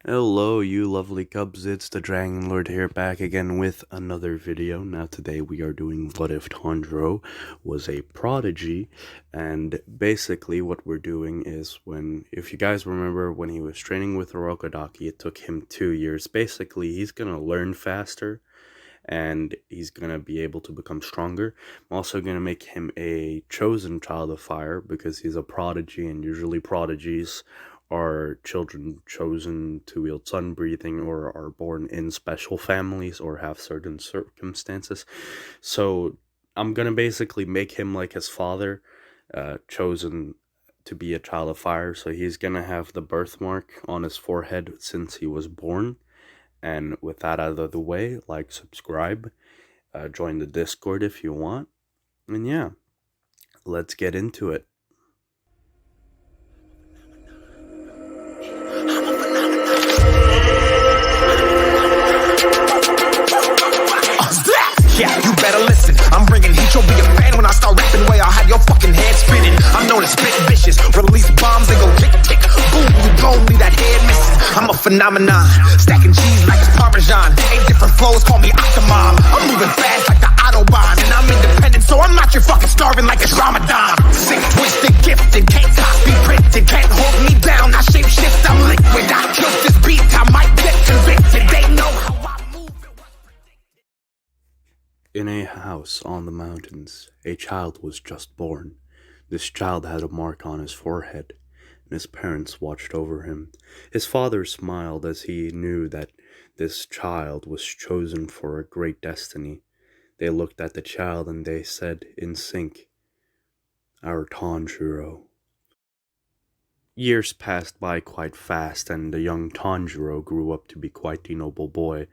Hello, you lovely cubs, it's the Dragon Lord here, back again with another video. Now today we are doing What If Tanjiro was a prodigy, and basically what we're doing is if you guys remember when he was training with Orokodaki, it took him 2 years. Basically, he's gonna learn faster, and he's gonna be able to become stronger. I'm also gonna make him a chosen child of fire because he's a prodigy, and usually prodigies are children chosen to wield sun breathing or are born in special families or have certain circumstances. So I'm gonna basically make him like his father, chosen to be a child of fire. So he's gonna have the birthmark on his forehead since he was born. And with that out of the way, like, subscribe, join the Discord if you want. And yeah, let's get into it. Yeah, you better listen. I'm bringing heat, you'll be a fan when I start rapping. Way I'll have your fucking head spinning. I'm known as spit vicious. Release bombs, they go tick tick. Boom, you gon' leave that head missing. I'm a phenomenon, stacking cheese like it's Parmesan. 8 different flows, call me Octomom. I'm moving fast like the Autobahn, and I'm independent, so I'm not your fucking starving like it's Ramadan. Sick, twisted, gifted, can't copy printed, can't hold me down. I shape shift, I'm liquid. I kill this beat, I might get convicted. They know how I move. In a house on the mountains, a child was just born. This child had a mark on his forehead, and his parents watched over him. His father smiled as he knew that this child was chosen for a great destiny. They looked at the child and they said in sync, "Our Tanjiro." Years passed by quite fast, and the young Tanjiro grew up to be quite a noble boy.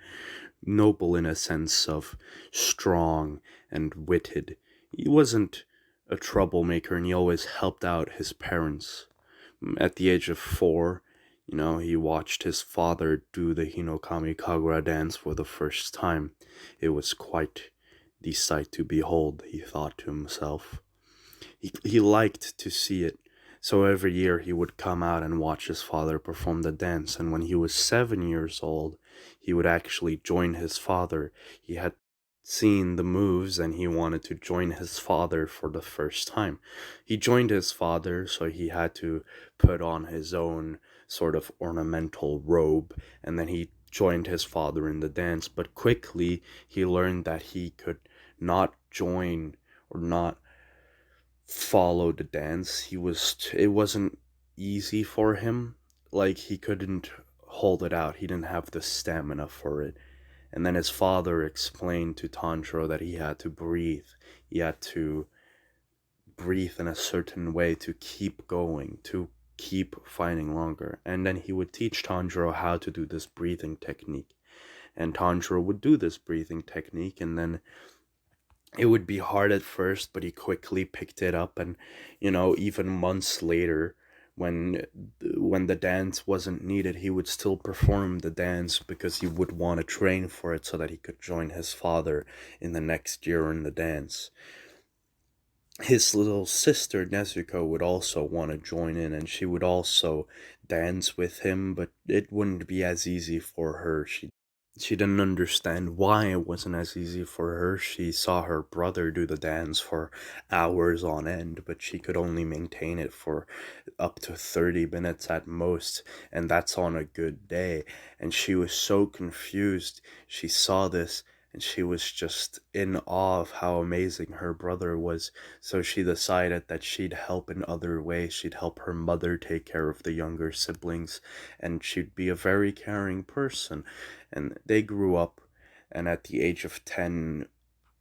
Noble in a sense of strong and witted. He wasn't a troublemaker, and he always helped out his parents. At the age of 4, he watched his father do the Hinokami Kagura dance for the first time. It was quite the sight to behold, he thought to himself. He liked to see it. So every year he would come out and watch his father perform the dance, and when he was 7 years old, he would actually join his father. He had seen the moves and he wanted to join his father for the first time. He joined his father, so he had to put on his own sort of ornamental robe, and then he joined his father in the dance. But quickly he learned that he could not join or not follow the dance. It wasn't easy for him. Like, he couldn't hold it out. He didn't have the stamina for it. And then his father explained to Tanjiro that he had to breathe. He had to breathe in a certain way to keep going, to keep fighting longer. And then he would teach Tanjiro how to do this breathing technique. And Tanjiro would do this breathing technique, and then it would be hard at first, but he quickly picked it up. And even months later, when the dance wasn't needed, he would still perform the dance because he would want to train for it so that he could join his father in the next year in the dance. His little sister Nezuko would also want to join in, and she would also dance with him, but it wouldn't be as easy for her. She didn't understand why it wasn't as easy for her. She saw her brother do the dance for hours on end, but she could only maintain it for up to 30 minutes at most, and that's on a good day. And she was so confused. She saw this, and she was just in awe of how amazing her brother was. So she decided that she'd help in other ways. She'd help her mother take care of the younger siblings, and she'd be a very caring person. And they grew up, and at the age of 10,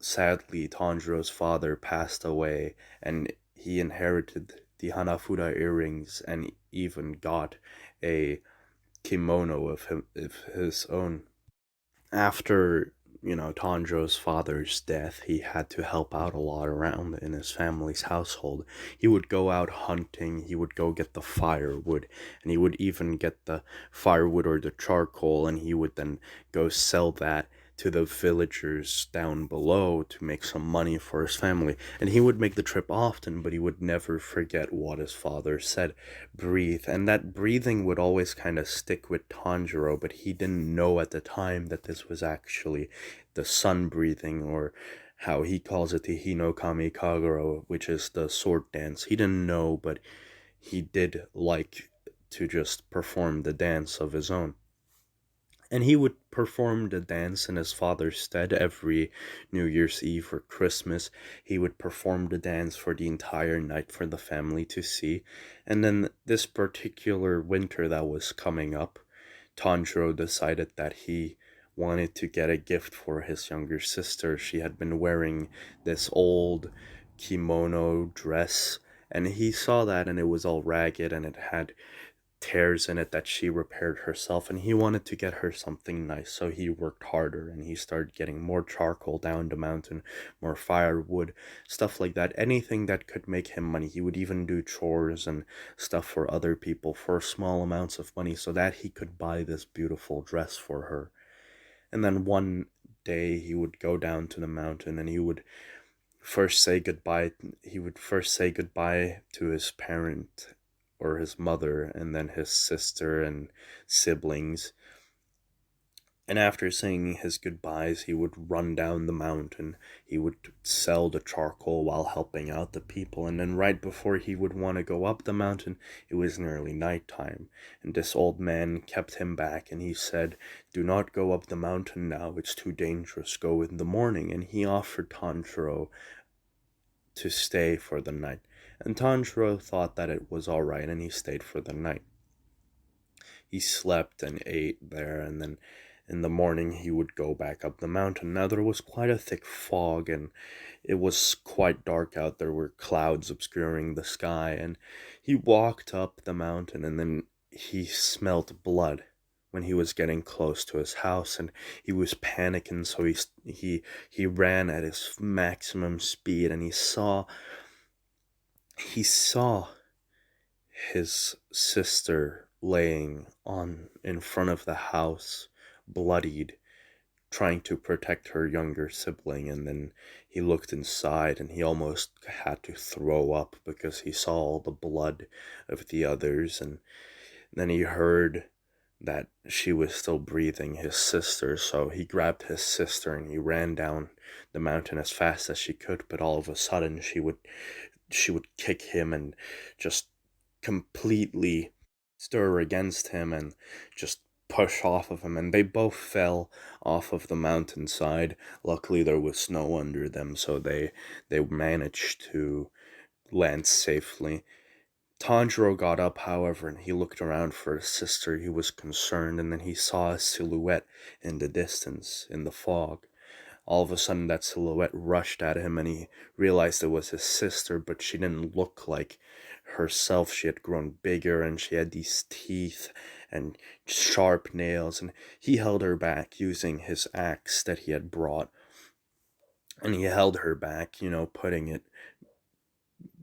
sadly, Tanjiro's father passed away, and he inherited the Hanafuda earrings and even got a kimono of his own. After, Tanjiro's father's death, he had to help out a lot around in his family's household. He would go out hunting, he would go get the firewood, and he would even get the firewood or the charcoal, and he would then go sell that to the villagers down below to make some money for his family. And he would make the trip often, but he would never forget what his father said: breathe. And that breathing would always kind of stick with Tanjiro, but he didn't know at the time that this was actually the sun breathing, or how he calls it the Hinokami Kagero, which is the sword dance. He didn't know, but he did like to just perform the dance of his own. And he would perform the dance in his father's stead every New Year's Eve or Christmas. He would perform the dance for the entire night for the family to see. And then this particular winter that was coming up, Tanjiro decided that he wanted to get a gift for his younger sister. She had been wearing this old kimono dress, and he saw that, and it was all ragged and it had tears in it that she repaired herself, and he wanted to get her something nice. So he worked harder and he started getting more charcoal down the mountain, more firewood, stuff like that, anything that could make him money. He would even do chores and stuff for other people for small amounts of money so that he could buy this beautiful dress for her. And then one day he would go down to the mountain, and he would first say goodbye to his parent, or his mother, and then his sister and siblings. And after saying his goodbyes, he would run down the mountain. He would sell the charcoal while helping out the people. And then right before he would want to go up the mountain, it was nearly nighttime. And this old man kept him back, and he said, "Do not go up the mountain now. It's too dangerous. Go in the morning." And he offered Tanjiro to stay for the night. And Tanjiro thought that it was alright, and he stayed for the night. He slept and ate there, and then in the morning he would go back up the mountain. Now there was quite a thick fog, and it was quite dark out. There were clouds obscuring the sky, and he walked up the mountain, and then he smelt blood when he was getting close to his house, and he was panicking. So he ran at his maximum speed, and he saw his sister laying on in front of the house, bloodied, trying to protect her younger sibling. And then he looked inside, and he almost had to throw up because he saw all the blood of the others. And then he heard that she was still breathing, his sister. So he grabbed his sister and he ran down the mountain as fast as she could. But all of a sudden she would kick him and just completely stir against him and just push off of him, and they both fell off of the mountainside. Luckily there was snow under them, so they managed to land safely. Tanjiro got up, however, and he looked around for his sister. He was concerned, and then he saw a silhouette in the distance, in the fog. All of a sudden, that silhouette rushed at him, and he realized it was his sister, but she didn't look like herself. She had grown bigger, and she had these teeth and sharp nails, and he held her back using his axe that he had brought. And he held her back, putting it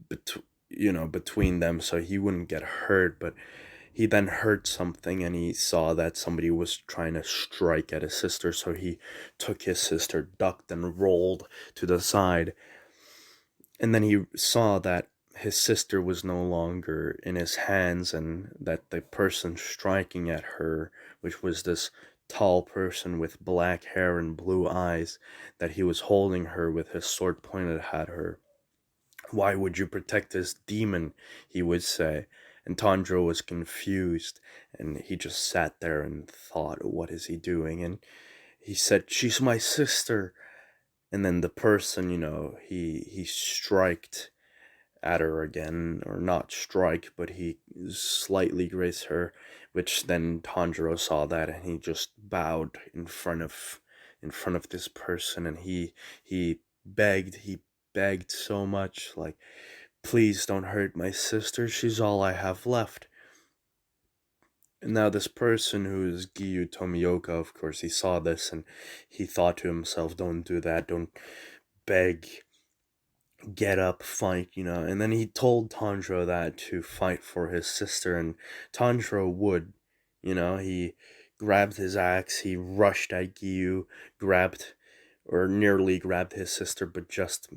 between them so he wouldn't get hurt. But he then heard something, and he saw that somebody was trying to strike at his sister, so he took his sister, ducked, and rolled to the side. And then he saw that his sister was no longer in his hands, and that the person striking at her, which was this tall person with black hair and blue eyes, that he was holding her with his sword pointed at her. "Why would you protect this demon?" he would say. And Tanjiro was confused, and he just sat there and thought, what is he doing? And he said, "She's my sister." And then the person, he striked at her again, or not strike, but he slightly grazed her, which then Tanjiro saw that, and he just bowed in front of this person, and he begged so much, like, "Please don't hurt my sister. She's all I have left." And now this person, who is Giyu Tomioka, of course, he saw this, and he thought to himself, "Don't do that. Don't beg. Get up, fight," And then he told Tanjiro that to fight for his sister, and Tanjiro would, he grabbed his axe, he rushed at Giyu, grabbed, or nearly grabbed his sister, but just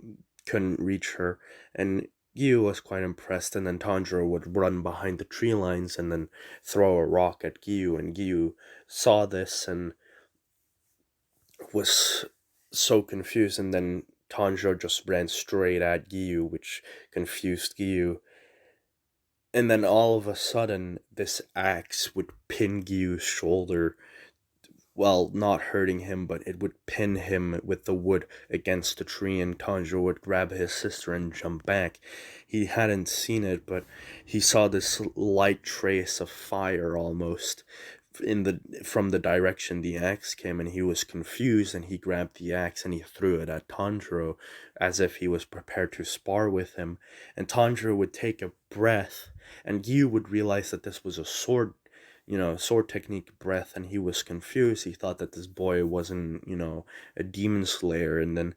couldn't reach her. And Giyu was quite impressed, and then Tanjiro would run behind the tree lines and then throw a rock at Giyu, and Giyu saw this and was so confused, and then Tanjiro just ran straight at Giyu, which confused Giyu. And then all of a sudden, this axe would pin Giyu's shoulder, well, not hurting him, but it would pin him with the wood against the tree, and Tanjiro would grab his sister and jump back. He hadn't seen it, but he saw this light trace of fire almost from the direction the axe came, and he was confused, and he grabbed the axe and he threw it at Tanjiro as if he was prepared to spar with him. And Tanjiro would take a breath, and Giyu would realize that this was a sword technique breath, and he was confused. He thought that this boy wasn't, a demon slayer, and then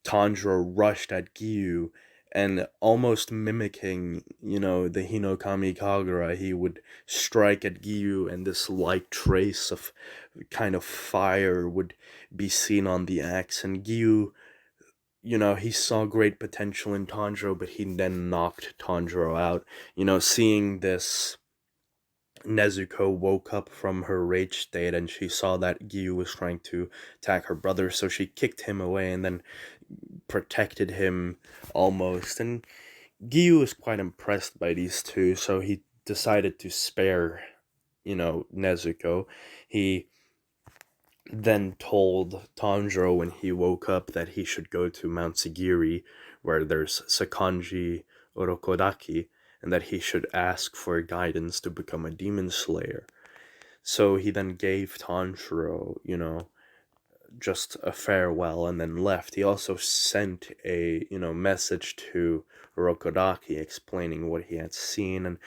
Tanjiro rushed at Giyu, and almost mimicking, the Hinokami Kagura, he would strike at Giyu, and this light trace of kind of fire would be seen on the axe. And Giyu, he saw great potential in Tanjiro, but he then knocked Tanjiro out. Seeing this, Nezuko woke up from her rage state, and she saw that Giyu was trying to attack her brother, so she kicked him away and then protected him almost. And Giyu was quite impressed by these two, so he decided to spare, Nezuko. He then told Tanjiro when he woke up that he should go to Mount Sagiri, where there's Sakanji Orokodaki, and that he should ask for guidance to become a demon slayer. So he then gave Tanjiro, just a farewell and then left. He also sent a, message to Orokodaki explaining what he had seen. And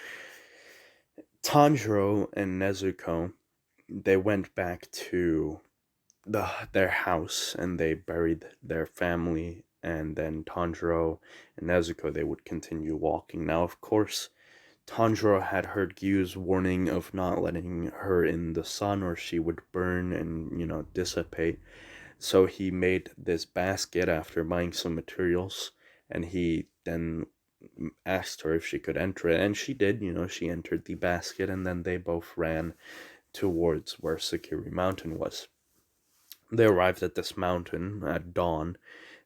Tanjiro and Nezuko, they went back to their house and they buried their family, and then Tanjiro and Nezuko, they would continue walking. Now, of course, Tanjiro had heard Giyu's warning of not letting her in the sun or she would burn and, dissipate. So he made this basket after buying some materials, and he then asked her if she could enter it, and she did. She entered the basket, and then they both ran towards where Sakiri Mountain was. They arrived at this mountain at dawn,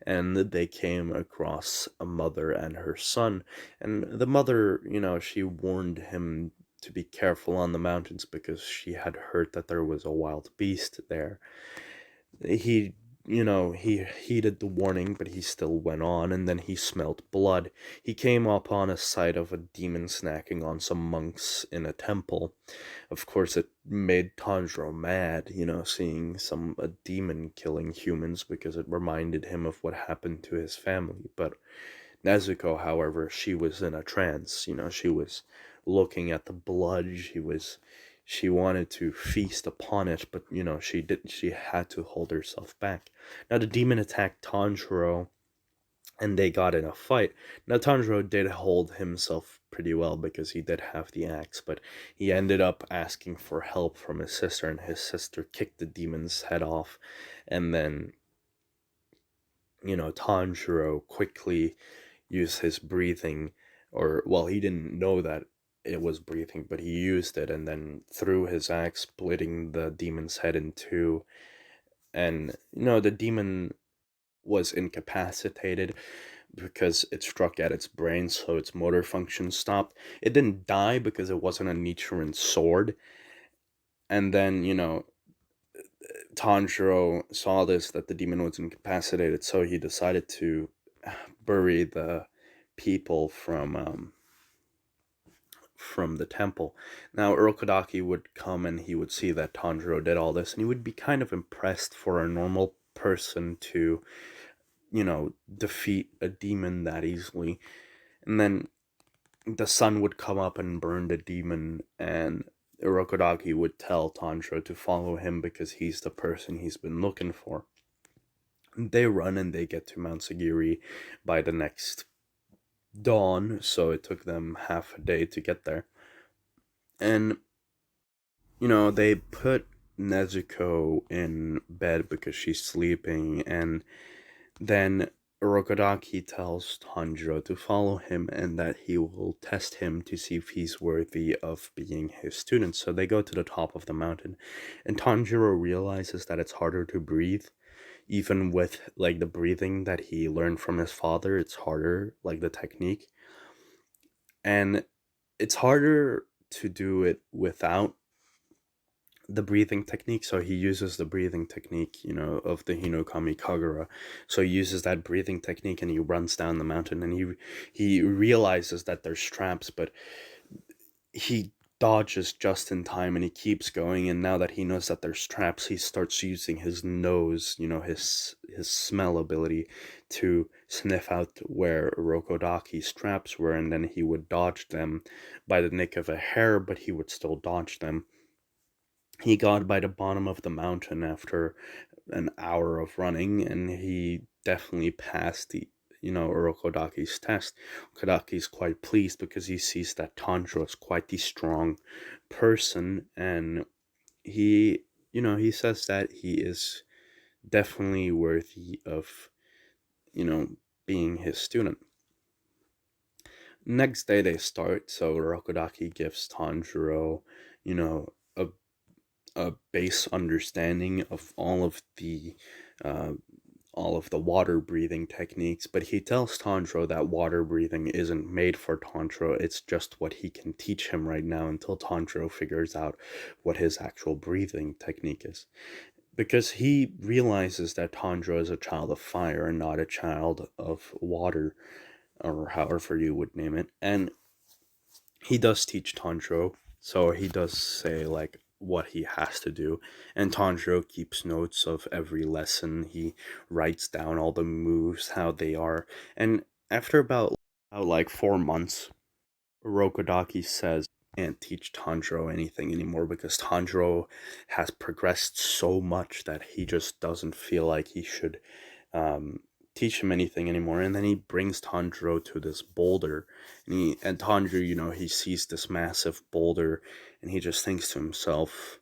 and they came across a mother and her son. And the mother, she warned him to be careful on the mountains because she had heard that there was a wild beast there. He heeded the warning, but he still went on, and then he smelled blood. He came upon a sight of a demon snacking on some monks in a temple. Of course, it made Tanjiro mad, seeing a demon killing humans, because it reminded him of what happened to his family. But Nezuko, however, she was in a trance. She was looking at the blood. She wanted to feast upon it, but she had to hold herself back. Now the demon attacked Tanjiro, and they got in a fight. Now Tanjiro did hold himself pretty well because he did have the axe, but he ended up asking for help from his sister, and his sister kicked the demon's head off. And then Tanjiro quickly used his breathing, or, well, he didn't know that it was breathing, but he used it and then threw his axe, splitting the demon's head in two. And, the demon was incapacitated because it struck at its brain, so its motor function stopped. It didn't die because it wasn't a Nichiren sword. And then, Tanjiro saw this, that the demon was incapacitated, so he decided to bury the people from the temple. Now, Urokodaki would come and he would see that Tanjiro did all this, and he would be kind of impressed for a normal person to, defeat a demon that easily. And then the sun would come up and burn the demon, and Urokodaki would tell Tanjiro to follow him because he's the person he's been looking for. They run and they get to Mount Sagiri by the next dawn, so it took them half a day to get there. And They put Nezuko in bed because she's sleeping, and then Urokodaki tells Tanjiro to follow him and that he will test him to see if he's worthy of being his student. So they go to the top of the mountain, and Tanjiro realizes that it's harder to breathe, even with like the breathing that he learned from his father. It's harder, like the technique, and it's harder to do it without the breathing technique. So he uses the breathing technique, of the Hinokami Kagura. So he uses that breathing technique and he runs down the mountain, and he realizes that there's traps, but he dodges just in time and he keeps going. And now that he knows that there's traps, he starts using his nose, his smell ability, to sniff out where Rokodaki's traps were, and then he would dodge them by the nick of a hair, but he would still dodge them. He got by the bottom of the mountain after an hour of running, and he definitely passed the Urokodaki's test. Kodaki's quite pleased because he sees that Tanjiro is quite the strong person, and he says that he is definitely worthy of being his student. Next day they start, so Urokodaki gives Tanjiro you know a base understanding of uh, all of the water breathing techniques, but he tells Tanjiro that water breathing isn't made for Tanjiro. It's just what he can teach him right now until Tanjiro figures out what his actual breathing technique is. Because he realizes that Tanjiro is a child of fire and not a child of water, or however you would name it. And he does teach Tanjiro, so he does say like what he has to do, and Tanjiro keeps notes of every lesson. He writes down all the moves, how they are, and after about like 4 months, Rokodaki says can't teach Tanjiro anything anymore because Tanjiro has progressed so much that he just doesn't feel like he should um, teach him anything anymore. And then he brings Tanjiro to this boulder, and Tanjiro, he sees this massive boulder, and he just thinks to himself,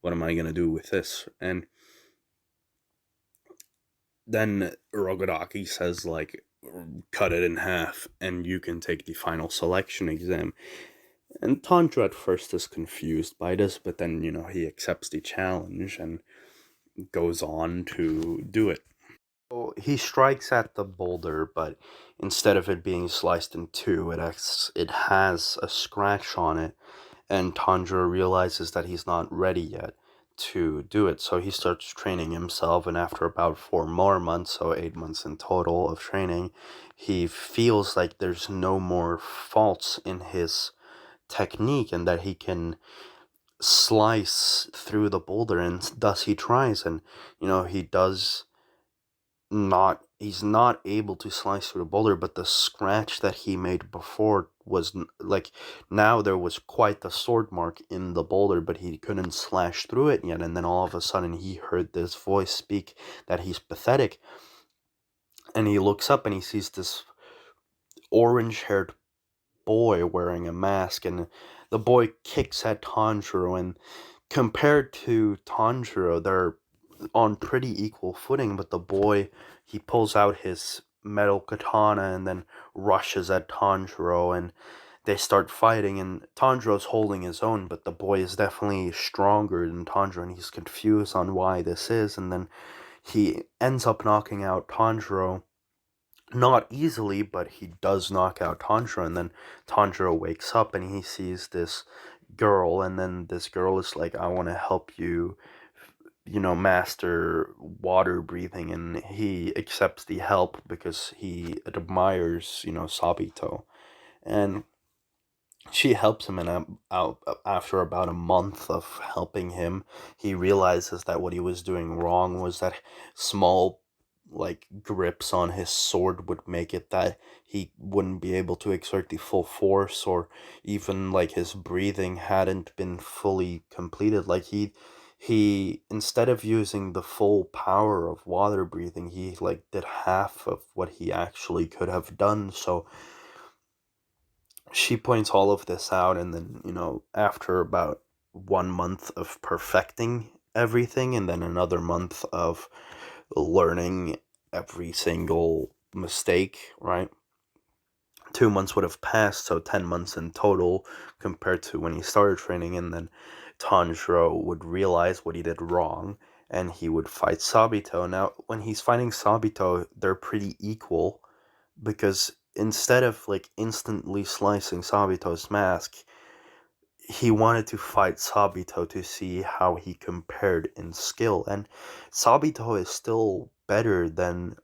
"What am I gonna do with this?" And then Rogodaki says, like, cut it in half, and you can take the final selection exam. And Tanjiro at first is confused by this, but then he accepts the challenge and goes on to do it. So he strikes at the boulder, but instead of it being sliced in two, it has a scratch on it, and Tanjiro realizes that he's not ready yet to do it. So he starts training himself, and after about 4 more months, so 8 months in total of training, he feels like there's no more faults in his technique and that he can slice through the boulder, and thus he tries, and he does not he's not able to slice through the boulder, but the scratch that he made before was like, now there was quite the sword mark in the boulder, but he couldn't slash through it yet. And then all of a sudden he heard this voice speak that he's pathetic, and he looks up and he sees this orange haired boy wearing a mask, and the boy kicks at Tanjiro, and compared to Tanjiro, they're on pretty equal footing, but the boy, he pulls out his metal katana and then rushes at Tanjiro, and they start fighting, and Tanjiro's holding his own, but the boy is definitely stronger than Tanjiro, and he's confused on why this is, and then he ends up knocking out Tanjiro. Not easily, but he does knock out Tanjiro, and then Tanjiro wakes up and he sees this girl, and then this girl is like, I want to help you, master water breathing, and he accepts the help because he admires, Sabito. And she helps him, and after about a month of helping him, he realizes that what he was doing wrong was that small like grips on his sword would make it that he wouldn't be able to exert the full force, or even like his breathing hadn't been fully completed. Like he instead of using the full power of water breathing, he like did half of what he actually could have done. So she points all of this out, and then after about 1 month of perfecting everything and then another month of learning every single mistake, right? 2 months would have passed, so 10 months in total compared to when he started training, and then Tanjiro would realize what he did wrong and he would fight Sabito. Now, when he's fighting Sabito, they're pretty equal because instead of like instantly slicing Sabito's mask, he wanted to fight Sabito to see how he compared in skill, and Sabito is still better than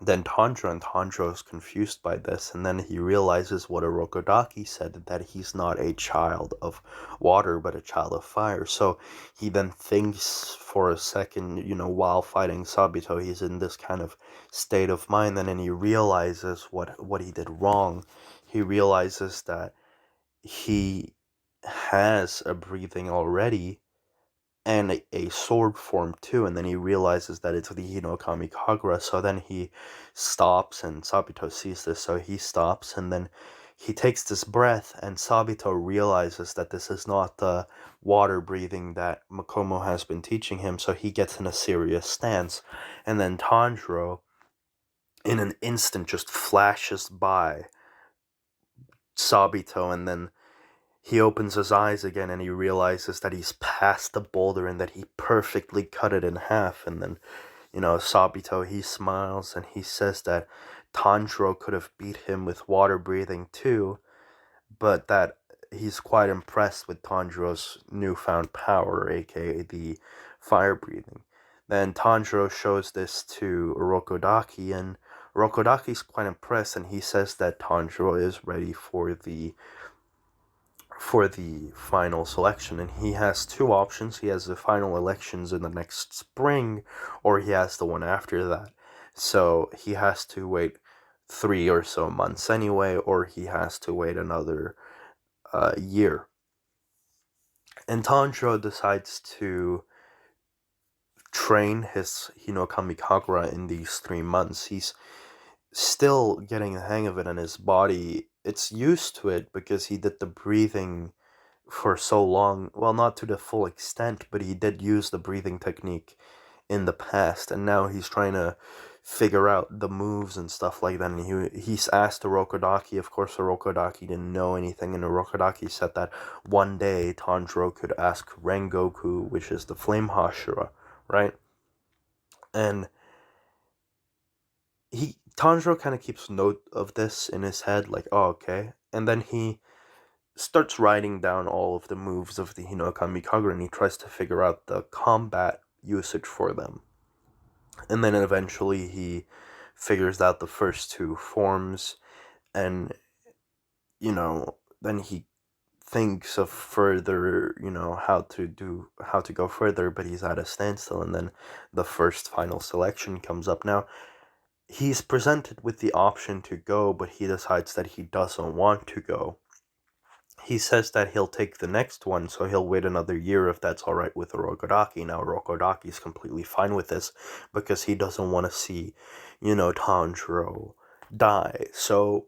Tanjiro, and Tanjiro is confused by this, and then he realizes what Orokodaki said, that he's not a child of water, but a child of fire. So he then thinks for a second, while fighting Sabito, he's in this kind of state of mind, and then he realizes what he did wrong. He realizes that he has a breathing already, and a sword form too, and then he realizes that it's the Hinokami Kagura, so then he stops, and Sabito sees this, so he stops, and then he takes this breath, and Sabito realizes that this is not the water breathing that Makomo has been teaching him, so he gets in a serious stance, and then Tanjiro, in an instant, just flashes by Sabito, and then he opens his eyes again and he realizes that he's past the boulder and that he perfectly cut it in half. And then, Sabito, he smiles and he says that Tanjiro could have beat him with water breathing too, but that he's quite impressed with Tanjiro's newfound power, aka the fire breathing. Then Tanjiro shows this to Orokodaki, and Orokodaki's quite impressed, and he says that Tanjiro is ready for the final selection, and he has two options. He has the final elections in the next spring, or he has the one after that. So he has to wait 3 or so months anyway, or he has to wait another year. And Tanjiro decides to train his Hinokami Kagura in these 3 months. He's still getting the hang of it, and his body, it's used to it because he did the breathing for so long. Well, not to the full extent, but he did use the breathing technique in the past, and now he's trying to figure out the moves and stuff like that. And he's asked Orokodaki. Of course, Orokodaki didn't know anything, and Orokodaki said that one day Tanjiro could ask Rengoku, which is the flame Hashira, right? And Tanjiro kind of keeps note of this in his head, like, oh, okay, and then he starts writing down all of the moves of the Hinokami Kagura, and he tries to figure out the combat usage for them. And then eventually he figures out the first two forms, and then he thinks of further, how to go further, but he's at a standstill, and then the first final selection comes up. Now, he's presented with the option to go, but he decides that he doesn't want to go. He says that he'll take the next one, so he'll wait another year if that's alright with Orokodaki. Now, Orokodaki's completely fine with this because he doesn't want to see, Tanjiro die. So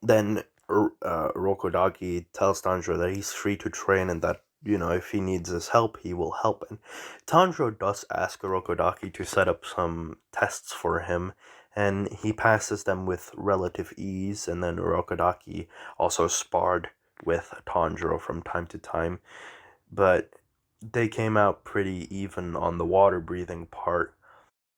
then Orokodaki tells Tanjiro that he's free to train and that, if he needs his help, he will help. And Tanjiro does ask Orokodaki to set up some tests for him, and he passes them with relative ease, and then Orokodaki also sparred with Tanjiro from time to time, but they came out pretty even on the water breathing part,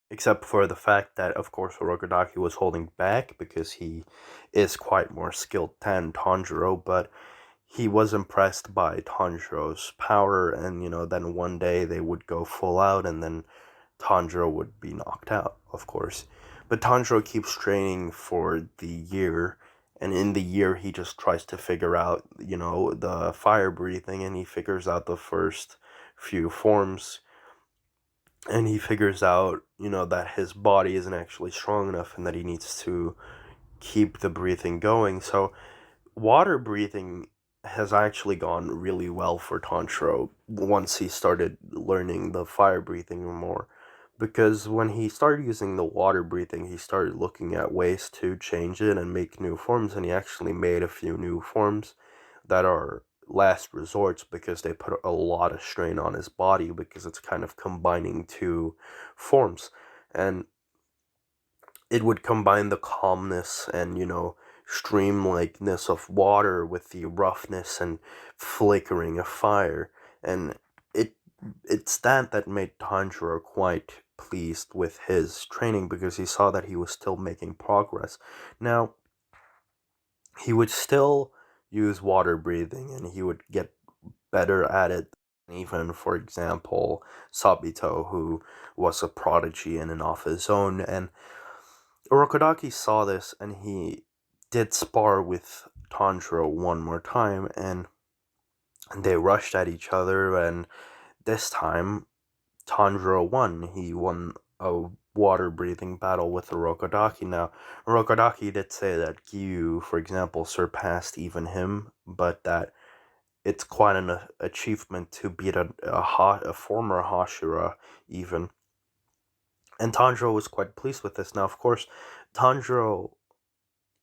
except for the fact that, of course, Orokodaki was holding back because he is quite more skilled than Tanjiro, but he was impressed by Tanjiro's power, and, then one day they would go full out, and then Tanjiro would be knocked out, of course. But Tanjiro keeps training for the year, and in the year he just tries to figure out, the fire breathing, and he figures out the first few forms, and he figures out, that his body isn't actually strong enough and that he needs to keep the breathing going. So water breathing has actually gone really well for Tanjiro once he started learning the fire breathing more. Because when he started using the water breathing, he started looking at ways to change it and make new forms, and he actually made a few new forms that are last resorts because they put a lot of strain on his body because it's kind of combining two forms. And it would combine the calmness and, streamlikeness of water with the roughness and flickering of fire. And it it's that made Tanjiro quite pleased with his training because he saw that he was still making progress. Now, he would still use water breathing and he would get better at it. Even, for example, Sabito, who was a prodigy in and of his own, and Orokodaki saw this and he did spar with Tanjiro one more time, and they rushed at each other, and this time Tanjiro won. He won a water breathing battle with Orokodaki. Now, Orokodaki did say that Gyu, for example, surpassed even him, but that it's quite an achievement to beat a former Hashira, even. And Tanjiro was quite pleased with this. Now, of course, Tanjiro,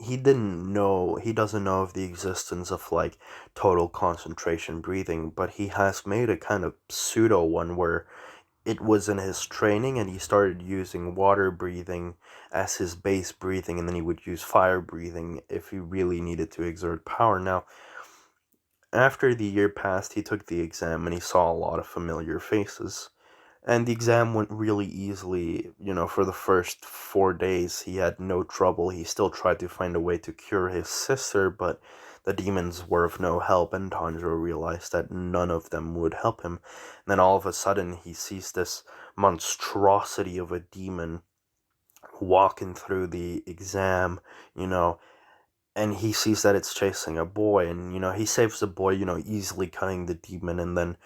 he doesn't know of the existence of like total concentration breathing, but he has made a kind of pseudo one where it was in his training and he started using water breathing as his base breathing, and then he would use fire breathing if he really needed to exert power. Now, after the year passed, he took the exam and he saw a lot of familiar faces. And the exam went really easily. For the first 4 days, he had no trouble. He still tried to find a way to cure his sister, but the demons were of no help, and Tanjiro realized that none of them would help him. And then all of a sudden, he sees this monstrosity of a demon walking through the exam, you know, and he sees that it's chasing a boy, and, he saves the boy, easily cutting the demon, and then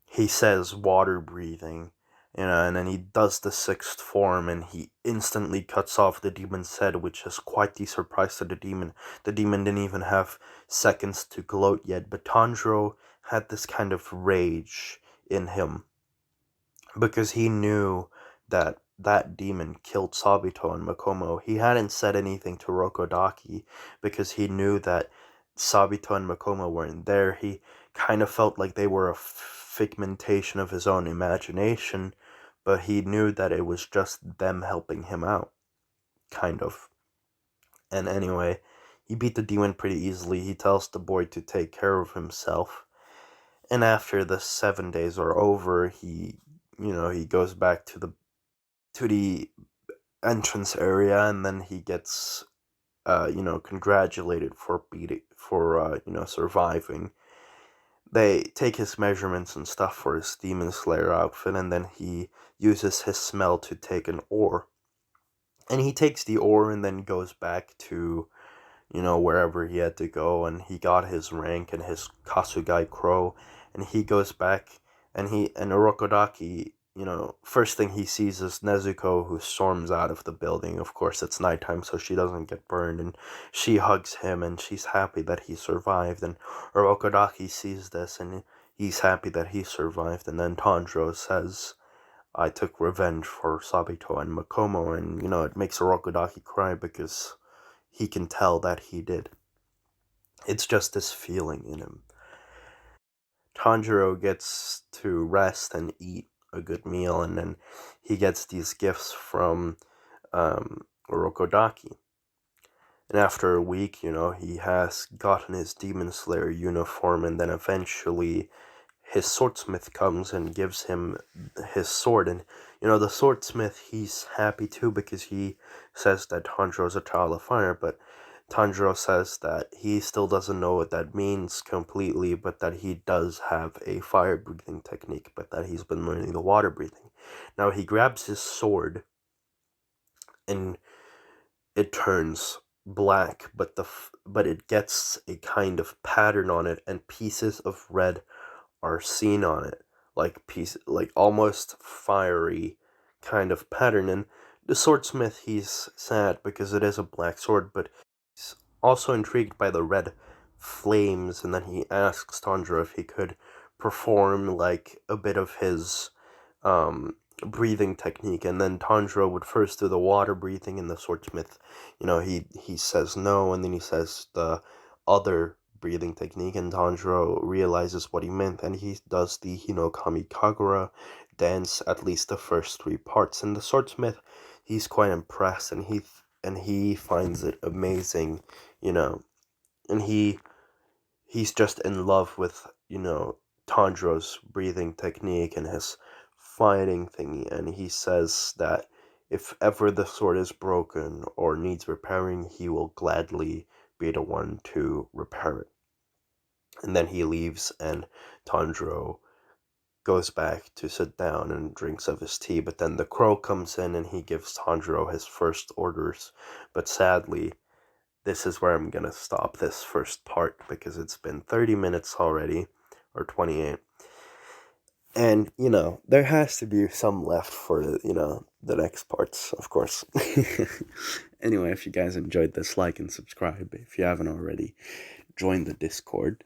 he says water breathing, and then he does the sixth form, and he instantly cuts off the demon's head, which is quite the surprise to the demon. The demon didn't even have seconds to gloat yet, but Tanjiro had this kind of rage in him because he knew that that demon killed Sabito and Makomo. He hadn't said anything to Rokodaki because he knew that Sabito and Makomo weren't there. He kind of felt like they were a figmentation of his own imagination, but he knew that it was just them helping him out, kind of. And anyway, he beat the demon pretty easily. He tells the boy to take care of himself. And after the 7 days are over, he goes back to the entrance area, and then he gets congratulated for surviving. They take his measurements and stuff for his demon slayer outfit, and then he uses his smell to take an ore, and he takes the ore and then goes back to wherever he had to go, and he got his rank and his Kasugai Crow, and he goes back, and Orokodaki, first thing he sees is Nezuko, who storms out of the building. Of course, it's nighttime, so she doesn't get burned, and she hugs him, and she's happy that he survived, and Orokodaki sees this, and he's happy that he survived, and then Tanjiro says, I took revenge for Sabito and Makomo, and, it makes Orokodaki cry because he can tell that he did. It's just this feeling in him. Tanjiro gets to rest and eat a good meal, and then he gets these gifts from Orokodaki. And after a week, he has gotten his Demon Slayer uniform, and then eventually his swordsmith comes and gives him his sword. And, the swordsmith, he's happy too because he says that Tanjiro's a child of fire, but Tanjiro says that he still doesn't know what that means completely, but that he does have a fire breathing technique, but that he's been learning the water breathing. Now he grabs his sword, and it turns black, but it gets a kind of pattern on it, and pieces of red are seen on it, like almost fiery kind of pattern. And the swordsmith, he's sad because it is a black sword, but he's also intrigued by the red flames, and then he asks Tanjiro if he could perform like a bit of his breathing technique, and then Tanjiro would first do the water breathing, and the swordsmith, he says no, and then he says the other breathing technique, and Tanjiro realizes what he meant, and he does the Hinokami Kagura dance, at least the first three parts. And the swordsmith, he's quite impressed, and he finds it amazing, you know, and he's just in love with, Tanjiro's breathing technique and his fighting thingy, and he says that if ever the sword is broken or needs repairing, he will gladly be the one to repair it. And then he leaves, and Tanjiro goes back to sit down and drinks of his tea, but then the crow comes in and he gives Tanjiro his first orders. But sadly, this is where I'm gonna stop this first part because it's been 30 minutes already, or 28. And, there has to be some left for, the next parts, of course. Anyway, if you guys enjoyed this, like and subscribe. If you haven't already, join the Discord.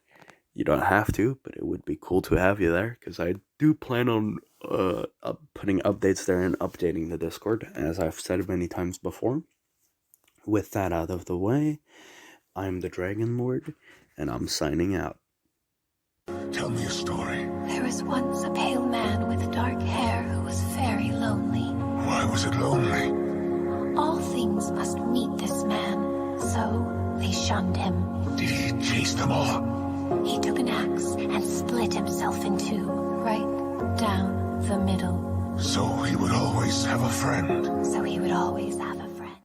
You don't have to, but it would be cool to have you there, because I do plan on putting updates there and updating the Discord, as I've said many times before. With that out of the way, I'm the Dragon Lord, and I'm signing out. Tell me a story. There was once a pale man with dark hair who was very lonely. Why was it lonely? All things must meet this man, so they shunned him. Did he chase them all? He took an axe and split himself in two, right down the middle. So he would always have a friend. So he would always have